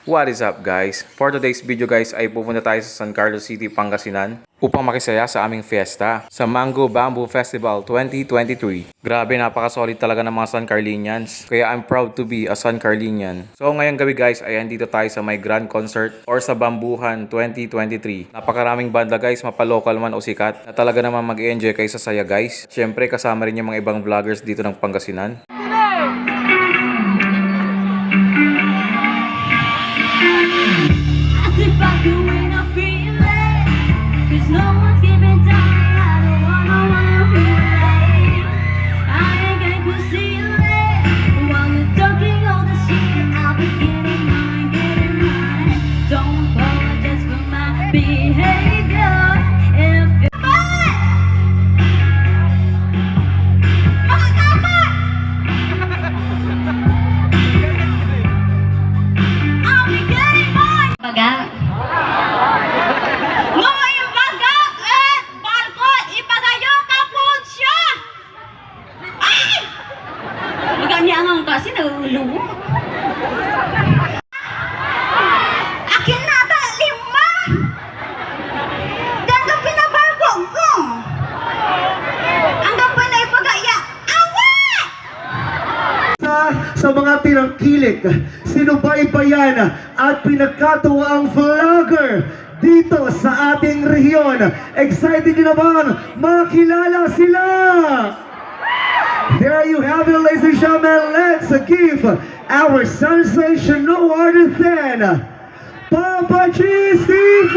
What is up guys? For today's video guys ay pupunta tayo sa San Carlos City, Pangasinan upang makisaya sa aming fiesta sa Mango Bamboo Festival 2023. Grabe, napaka-solid talaga ng mga San Carlinians. Kaya I'm proud to be a San Carlinian. So ngayong gabi guys ay andito tayo sa may grand concert or sa Bambuhan 2023. Napakaraming banda guys, mapa-local man o sikat na talaga naman mag-enjoy kayo sa saya guys. Syempre kasama rin yung mga ibang vloggers dito ng Pangasinan. Kasi nahulumo. Akin na ata 5. Dahil pinabargo ko. Hanggang pa na ipagaya. Awat! Sa mga tinangkilik, sinubaybayan at pinagkatuwaang vlogger dito sa ating rehiyon. Excited nyo na bang makilala sila? There you have it, ladies and gentlemen. Let's give our sensation no other than Papa Cheese TV!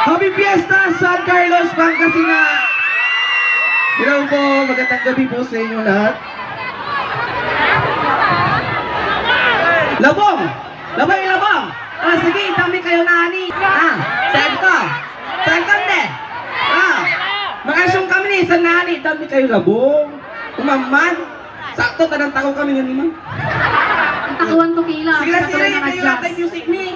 Happy Fiesta, San Carlos, Pangasinan! Hello po, magandang gabi po sa inyo lahat. Labong! Labong! Sige, dami kayo nani. Saan ko? Makasyong kami ni, sa nani. Dami kayo labong. Umaman. Sakto, tanang takaw kami nga naman. Ang takawan to kila. Sila, kayo natin music ni.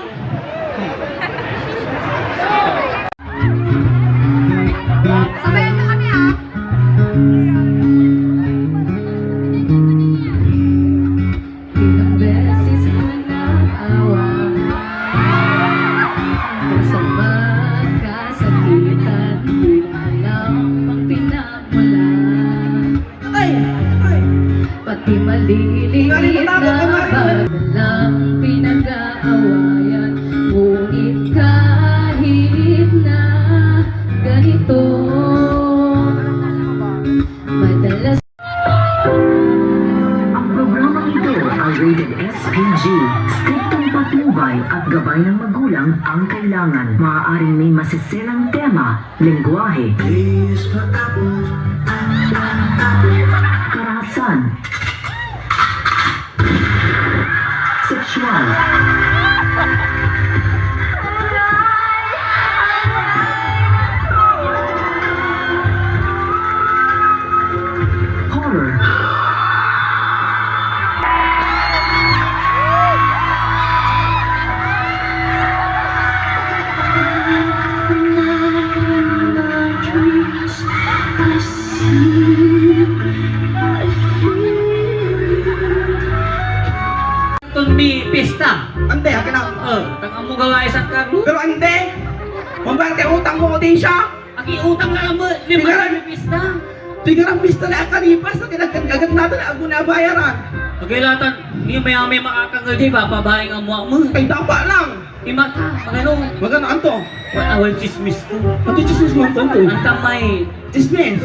Sabayan na kami Ilang beses na naawa sa magkasakitan, di na alam ang pinagmulan. Pati maliliit na bagay pinag-aawayan. Ngunit kahit na ganito, madalas. Ang programang ito ay rated SPG. Striktong patnubay at gabay ng magulang ang kailangan. Maaaring may masiselang tema, lengguwahe, karahasan, sexual, horror, mi pista. Ante, akin na. Tangang mo gawa isang Carlo. Pero ante, mabante utang mo din siya. Aki utang na mo, lima mi pista. Tingnan ang pista na akalipas na kinagagad natin ang gunabayaran. Pagkailatan, hindi may makakanggal di ba, pabahay nga mo mo. Ay, tapa lang. Imata, magano? Magano, anto? Awal chismis ko. Ato, chismis mo, anto. Ang tamay. Chismis?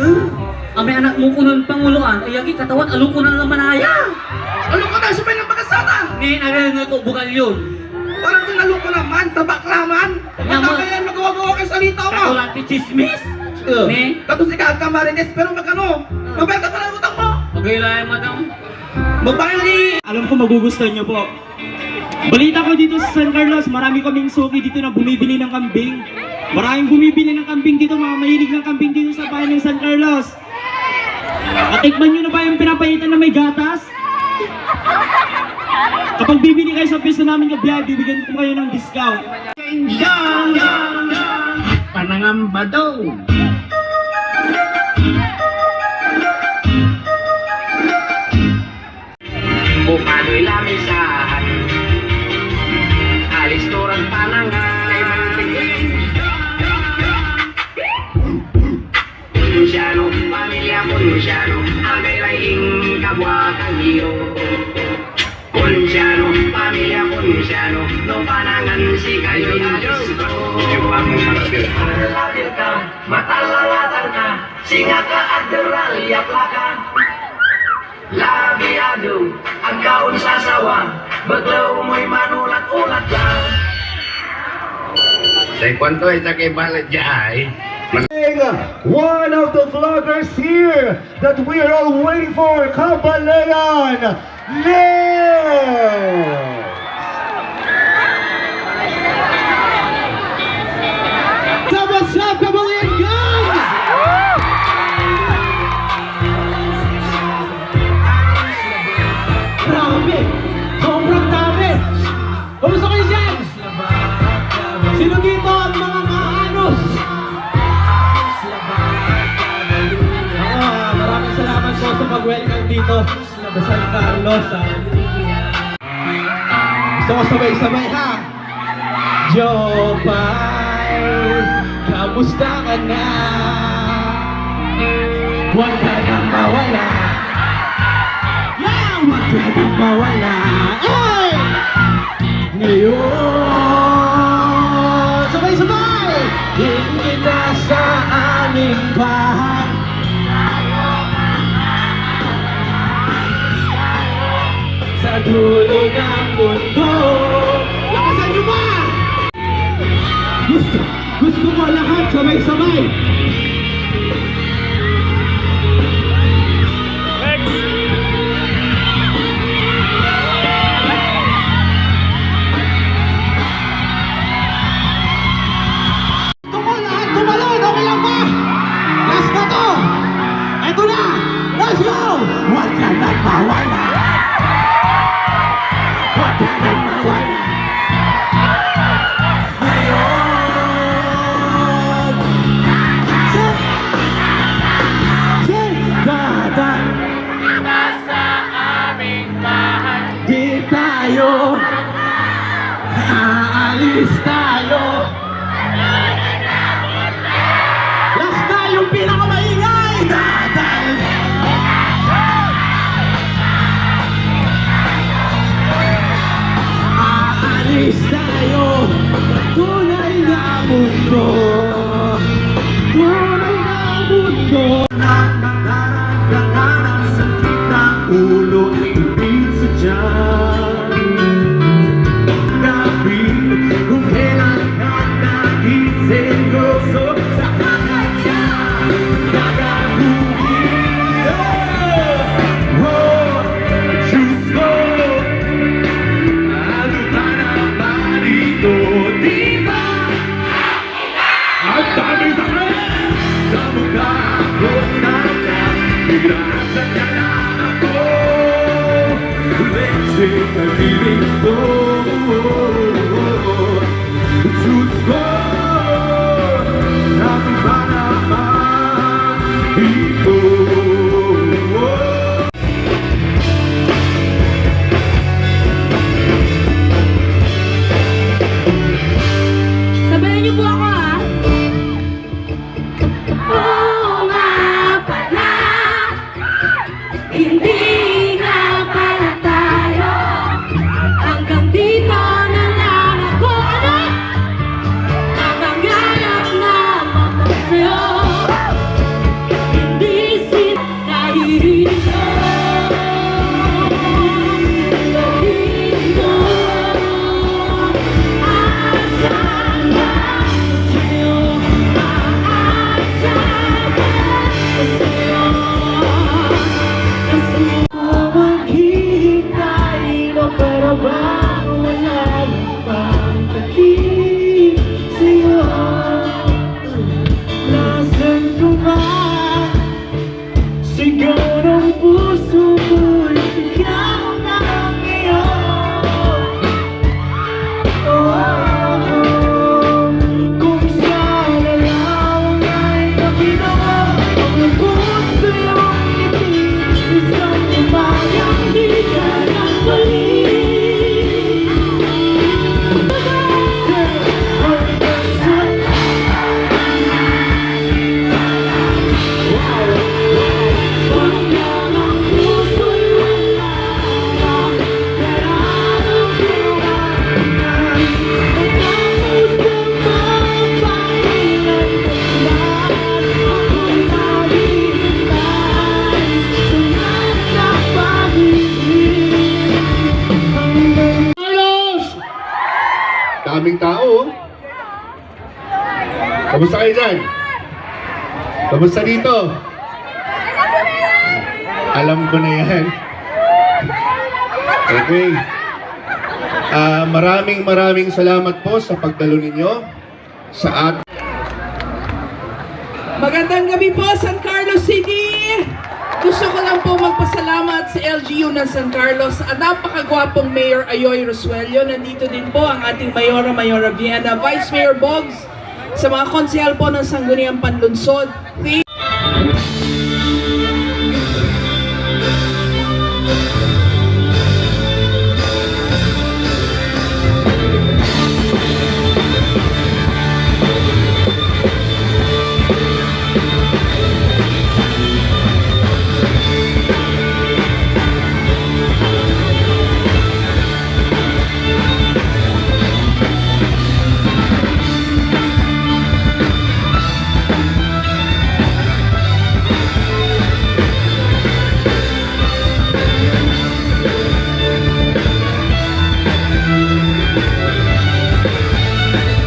May anak mo kunon panguluan, ay agi katawan, aluko na naman aya. Ano ko na, sabay ng pagkasata? Ngayon, aral nga ito, bukal yun. Parang tinalo ko naman, tabaklaman. Naman. Magkakayan, magawa-gawa kayo sa litaw mo. Katulang ti chismis. Ne? Tapos ikaw ka marites, pero magkano? Mabayad ka pa ng utang mo. Pagkailaya madam. Magbayad ni... Alam ko magugustuhan niyo po. Balita ko dito sa San Carlos, marami kaming suki dito na bumibili ng kambing. Maraming bumibili ng kambing dito, mga mahilig ng kambing dito sa bayan ng San Carlos. Natikman nyo na ba yung pinapaitan na may gatas? Kapag bibili kayo sa pista namin kabiyahe, bibigyan ko kayo ng discount. Panangamba daw. Konsyano, pamilya Konsyano, agay lahing kabuhatang hiro. Konsyano, pamilya Konsyano, no panangan si kayo na gusto. Labil ka, matalalatan ka, singa ka adral, yapla ka. Labiado, ang kaon sasawa, baglaw mo'y manulat-ulat ka. Sa kwanto ay takibalat dyan One of the vloggers here that we are all waiting for, Kabalayan Nels! What's up, Kabalayan gang? Grabe! Sobrang dami! Kumusta kayo dyan? Sino dito ang mga maanos? Maraming salamat po sa pag-welcome dito sa San Carlos. Gusto ko sabay-sabay ha? Jopay, kamusta ka na? Huwag ka nang mawala. Yeah! Huwag ka nang mawala. Ay! Ngayon, sabay-sabay! Hindi na sa aming bahay. Sa dulo ng mundo. Lakasan nyo ba? Gusto ko lahat sabay-sabay. Gusto ko lahat tumalon, okay lang ba? Last na to! Eto na! Let's go! Huwag ka nang mawala! Huwag ka nang mawala! Ngayon! Sigada! Nasa aming bahay. Di tayo aalis tayo. Last na yung pinakamaingay! Dadal! Aalis tayo sa tunay na mundo. Tunay na mundo. Nakaramdaman ang sakit ng ulo, hindi sa tiyan. Gabi, kung kailan ka naging seryoso sa kanya, gagabuhin. Oh, Diyos ko, ano ka naman ito, di ba? Ang dami sakit sa mukha ko na biglasan ka na ako. Leche pag-ibig ko, Diyos ko, ano ba naman ito? Sabayan niyo po ako ah. Oo nga pala, hindi nga pala tayo. Hanggang dito na lang ako. Ano? Ang nangyayap na ako sa'yo. Hindi Kamusta kayo dyan? Kamusta dito? Alam ko na yan. Okay. Maraming salamat po sa pagdalo ninyo sa at. Magandang gabi po, San Carlos City! Gusto ko lang po magpasalamat sa LGU ng San Carlos at napakagwapong Mayor Ayoy Rosuelio. Nandito din po ang ating Mayora Viena, Vice Mayor Boggs, sa mga konsehal po ng Sangguniang Panlunsod.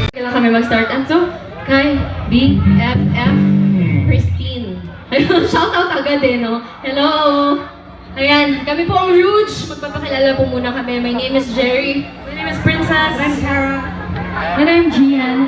Kailan kami mag-start? And so, kay BFF Christine. Ayun, shoutout agad eh, no? Hello! Ayan, kami po ang Rouge. Magpapakilala po muna kami. My name is Jerry. My name is Princess. I'm Tara. And I'm Gian.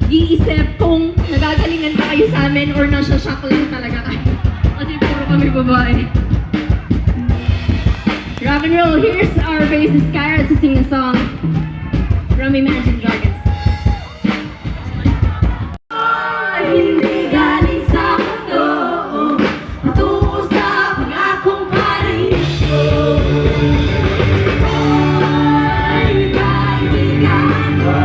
Iisip kung nagagalingan pa kayo sa amin or nasa-shock lang talaga kayo. Kasi puro kami babae. Rock and roll, here's our bassist Kyra to sing a song from Imagine Dragons. Hindi galing sa mundo, patungo sa pangakong paraiso. Ay, kaibigan ko.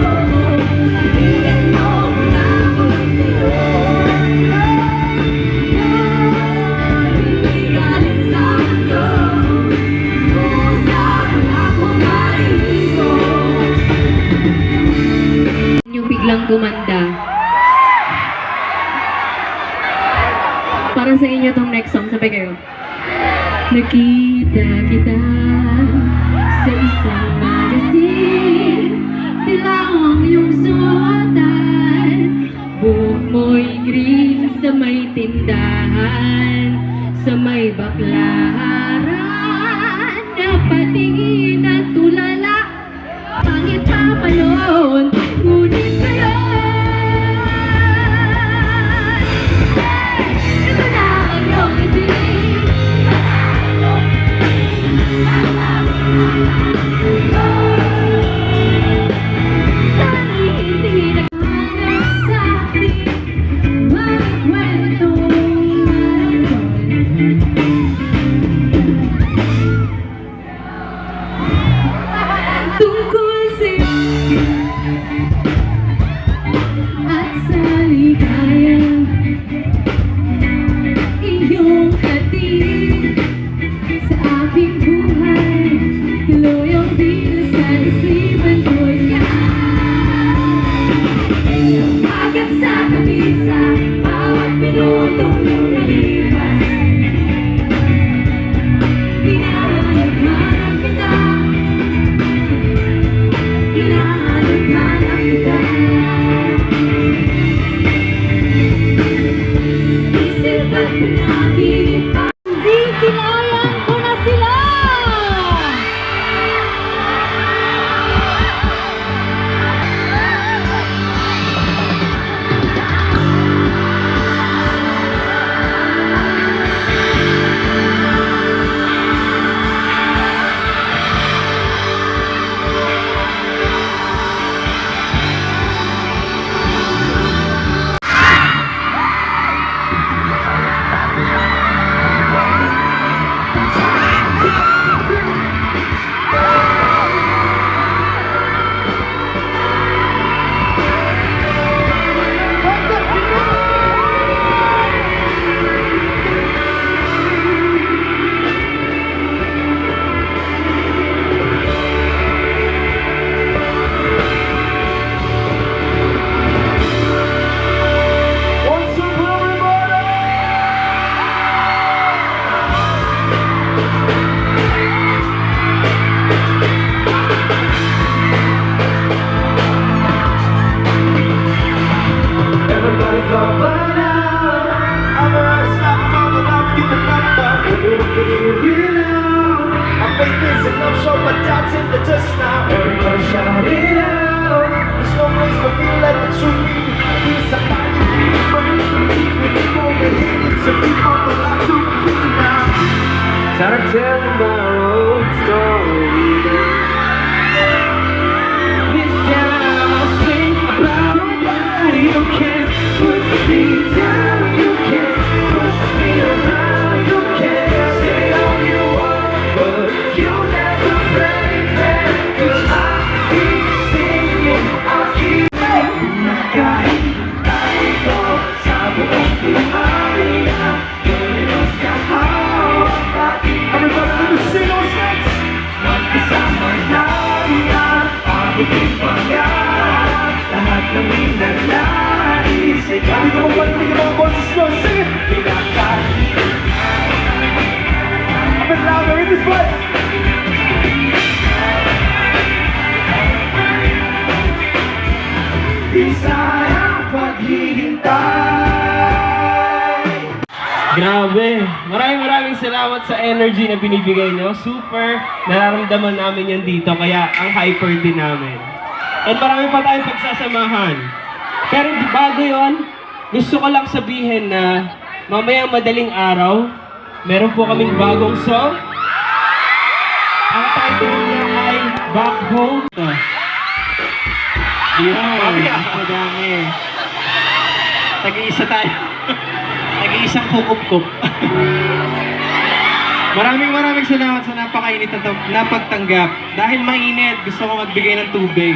Biglang gumanda. Para sa inyo tong next song, sabay kayo. Nakita kita sa isang magazine, tila ang iyong suotan, buhok mo'y green sa may tindahan, sa may baklaran, napatingin at tulala, pangit pa palon, ngunit ngayon, ito na ang iyong itinig. Sana'y hindi naghanap sa ating mga kwentong tungkol sa'yo at sa ligaya, iyong hatid sa aking buhay, tuloy ang bilis sa isipan ko'y agad sa kabisa, bawat minutong lumilipas, hinahanap-hanap kita, hinahanap-hanap kita. to me. This I find you different. People that hate it, so people that like to be now. Tired of telling my own story. This time I'll sing about why you can't put me down. You can't push me around. You can't say all you want, but you'll never play fair. 'Cause I keep singing, I'll keep singing. Kahit tayo sa buong buhay na ganyan kahawak natin. Everybody let me sing those things. Magkasama natin abutin pangarap. Lahat ng minanais. Hindi ko magpalinig ang mga boses nyo. Sing it! Pinakahit. A bit louder in this place. Di sayang paghihintay. Grabe! Maraming salamat sa energy na binibigay nyo. Super nararamdaman namin yan dito, kaya ang hyper din namin. At marami pa tayong pagsasamahan. Pero bago yon, gusto ko lang sabihin na mamayang madaling araw, meron po kaming bagong song. Ang title niya ay Back Home. Madami. Tag-iisa tayo. Tag-iisang kukup-kup. Maraming salamat sa napakainit na pagtanggap. Dahil mainit, gusto ko magbigay ng tubig.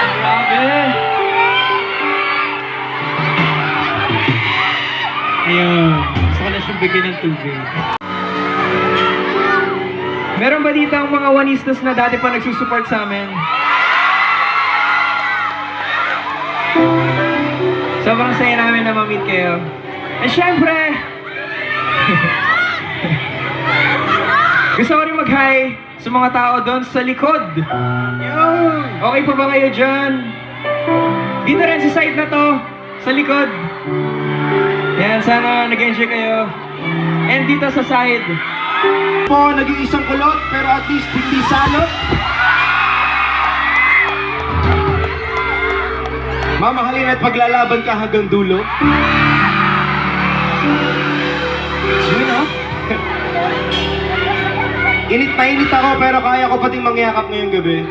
Grabe! Ayun, gusto ko na siyang bigyan ng tubig. Meron ba dito ang mga wanistas na dati pa nagsusupport sa amin? Sobrang saya namin na ma-meet kayo. And syempre, gusto ko rin mag-hi sa mga tao doon sa likod. Yun! Okay pa ba kayo dyan? Dito rin sa side na to, sa likod. Yan, sana nag-enjoy kayo. And dito sa side. Po, nag-iisang kulot, pero at least hindi salot. Mamahalin at paglalaban ka hanggang dulo. Yun o. Init na init ako, pero kaya ko pating mangyakap ngayong gabi.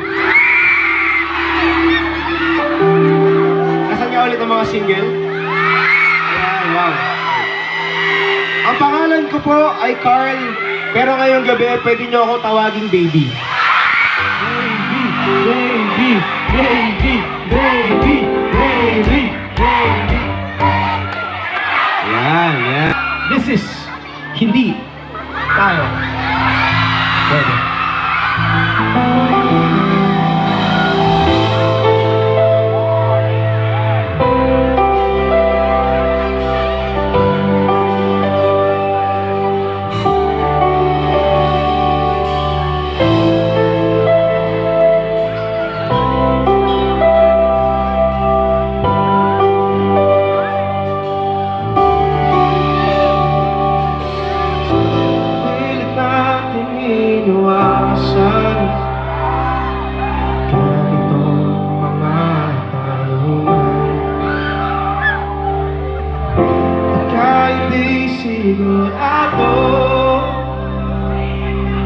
Nasaan niya ulit ang mga single? Ayan, wow. Ang pangalan ko po ay Carl, pero ngayong gabi, pwede niyo ako tawaging baby. Baby, baby, baby, baby, baby. Yan. This is hindi tayo. Pwede.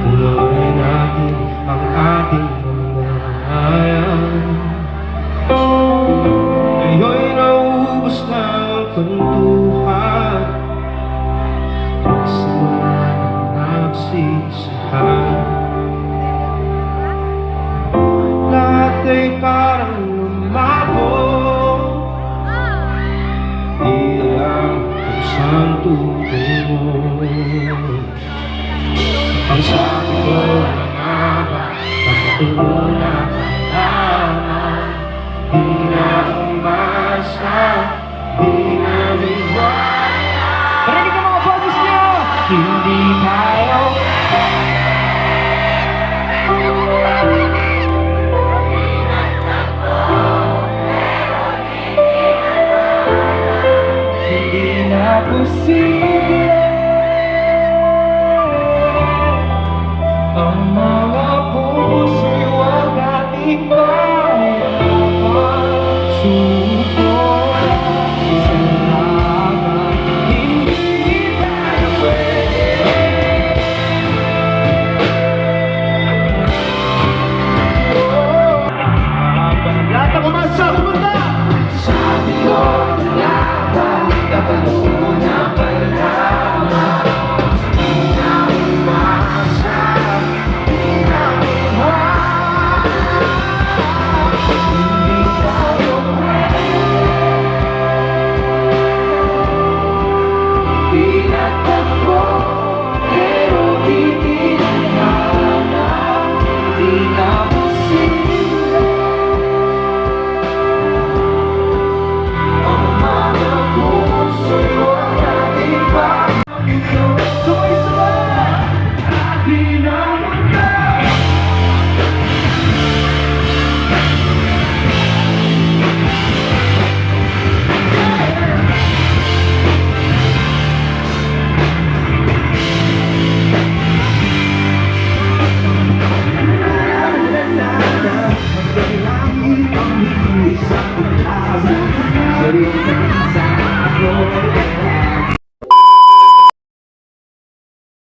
Tuloy natin ang ating pamamayan. Ngayon'y nauubos na ang kwentuhan. Nagsimula ng nagsisihan. Lahat ay parang lumabo. Di lang kung saan tutungo. Ang sabi ko na nga ba, pagkatuloy na kailangan. Di na umasa, di na liwaya. Marinig ang mga boses niyo! Hindi tayo. Hindi na posible ang mga puso'y wag ating kaya. Tinatakbo, pero di tinahanap. Di na posible ang mga puso'y huwag natin pa. Sabay-sabay, atin ang mundo. Sarili